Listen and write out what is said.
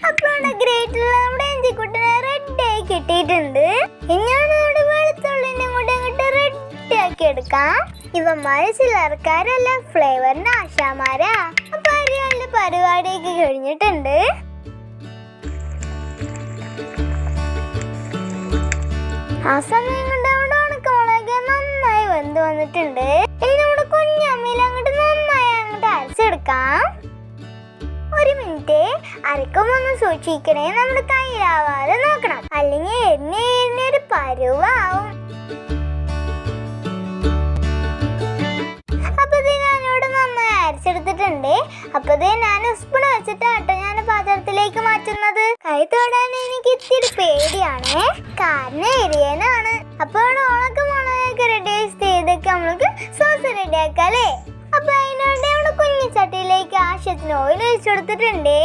അപ്പോഴാണ് ഗ്രേറ്ററിൽ നമ്മുടെ എഞ്ചിക്കുട്ടനെ റെഡ് ആയി കിട്ടിയിട്ടുണ്ട്. ഇനിയാണ് നമ്മുടെ വെളുത്തുള്ളിനെ അങ്ങോട്ട് റെഡ് ആക്കി എടുക്കാം. ഇവന്മാര് ചിലർക്കാരല്ല, ഫ്ലേവറിന്റെ ആശാമാരാ. അപ്പൊ അരിയാളുടെ പരിപാടിയൊക്കെ കഴിഞ്ഞിട്ടുണ്ട്. ആ സമയം കൊണ്ട് അവിടെ ഉണക്കമുളക് നന്നായി വെന്ത് വന്നിട്ടുണ്ട്. ഇനി നമ്മുടെ കുഞ്ഞമ്മിയിൽ അങ്ങോട്ട് നന്നായി അരച്ചെടുക്കാം. ഒരു മിനിറ്റ് അരക്കുമൊന്ന് സൂക്ഷിക്കണേ, നമ്മുടെ കയ്യിലാവാതെ നോക്കണം, അല്ലെങ്കിൽ എണ്ണ പരുവാവും. അപ്പൊ ഞാനിവിടെ നന്നായി അരച്ചെടുത്തിട്ടുണ്ട്. അപ്പൊ ഞാൻ സ്പൂൺ വെച്ചിട്ടാട്ടോ ഞാൻ പാത്രത്തിലേക്ക് മാറ്റുന്നത്. കൈ തൊടാൻ എനിക്ക് ഇത്തിരി പേടിയാണേ, കാരണം എരിയനാണ്. അപ്പോൾ ഉണക്കമുളകൊക്കെ റെഡി ചെയ്തൊക്കെ നമ്മൾക്ക് സോസ് റെഡി ആക്കാം അല്ലേ. അപ്പൊ അതിനുവേണ്ടി നമ്മുടെ കുഞ്ഞിച്ചട്ടിയിലേക്ക് ആവശ്യത്തിന് ഓയിൽ ഒഴിച്ചു കൊടുത്തിട്ടുണ്ട്.